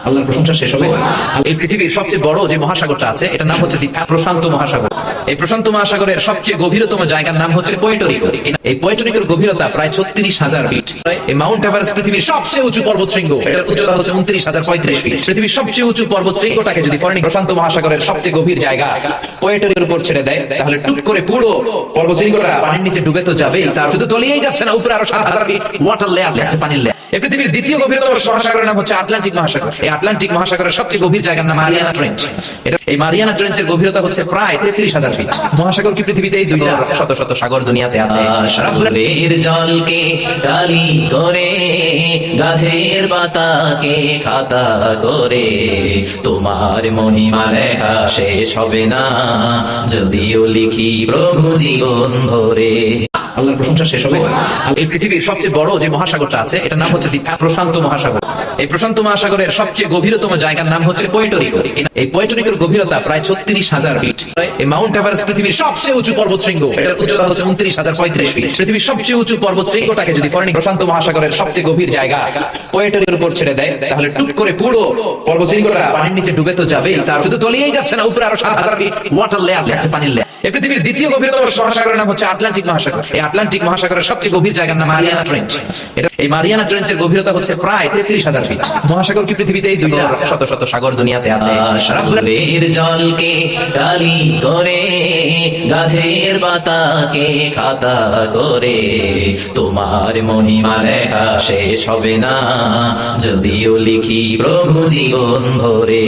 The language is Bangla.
আল্লাহর প্রশংসা শেষ হবে। এই পৃথিবীর সবচেয়ে বড় যে মহাসাগরটা আছে এটার নাম হচ্ছে প্রশান্ত মহাসাগর। এই প্রশান্ত মহাসাগরের সবচেয়ে গভীরতম জায়গার নাম হচ্ছে পুয়ের্টো। এই পুয়ের্টোর গভীরতা প্রায় 36,000 ফিট। এই মাউন্ট এভারেস্ট পৃথিবীর সবচেয়ে উঁচু পর্বতশৃঙ্গ, এটার উচ্চতা হচ্ছে 29,035 ফিট। পৃথিবীর সবচেয়ে উঁচু পর্বতশৃঙ্গটাকে যদি প্রশান্ত মহাসাগরের সবচেয়ে গভীর জায়গা পুয়ের্টোর উপর ছেড়ে দেয়, তাহলে টুপ করে পুরো পর্বতশৃঙ্গটা পানির নিচে ডুবে তো যাবেই, তার শুধু তলিয়েই যাচ্ছে না, উপরে আরো 7,000 ফিট ওয়াটার লেয়ার লাগছে, পানির লেয়ার। এই পৃথিবীর দ্বিতীয় গভীরতম মহাসাগরের নাম হচ্ছে আটলান্টিক মহাসাগর। এই আটলান্টিক মহাসাগরের সবচেয়ে গভীর জায়গার নাম মারিয়ানা ট্রেঞ্চ। এই মারিয়ানা ট্রেঞ্চের গভীরতা হচ্ছে প্রায় 33,000 ফিট। মহাসাগর কি পৃথিবীতেই দুইটা? শত শত সাগর দুনিয়াতে আছে। সাগরের জলকে কালি করে, গাছের পাতাকে খাতা করে, তোমার মহিমা লেখা শেষ হবে না, যদিও লিখি প্রভু জীবন ভরে। আল্লাহর প্রশংসা শেষ হবে। এই পৃথিবীর সবচেয়ে বড় যে মহাসাগরটা আছে এটার নাম হচ্ছে প্রশান্ত মহাসাগর। এই প্রশান্ত মহাসাগরের সবচেয়ে গভীরতম জায়গার নাম হচ্ছে পুয়ের্টো। এই পুয়ের্টোর গভীরতা প্রায় 36,000 ফিট। এই মাউন্ট এভারেস্ট পৃথিবীর সবচেয়ে উঁচু পর্বতশৃঙ্গ, এটার উচ্চতা হচ্ছে 29,035 ফিট। পৃথিবীর সবচেয়ে উঁচু পর্বতশৃঙ্গটাকে যদি প্রশান্ত মহাসাগরের সবচেয়ে গভীর জায়গা পুয়ের্টোর উপর ছেড়ে দেয়, তাহলে টুপ করে পুরো পর্বতশৃঙ্গটা পানির নিচে ডুবে তো যাবেই, তার শুধু তলিয়েই যাচ্ছে না, উপরে আরো 7,000 ফিট ওয়াটার লেয়ার লাগছে, পানির লেয়ার। এই পৃথিবীর দ্বিতীয় গভীরতম মহাসাগরের নাম হচ্ছে আটলান্টিক মহাসাগর। এই আটলান্টিক মহাসাগরের সবচেয়ে গভীর জায়গার নাম মারিয়ানা ট্রেঞ্চ। এই মারিয়ানা ট্রেঞ্চের গভীরতা হচ্ছে প্রায় 33,000 ফিট। মহাসাগর কি পৃথিবীতেই দুইটা? শত শত সাগর দুনিয়াতে আছে। সাগরের জলকে কালি করে, গাছের পাতাকে খাতা করে, তোমার মহিমা লেখা শেষ হবে না, যদিও লিখি প্রভু জীবন ভরে।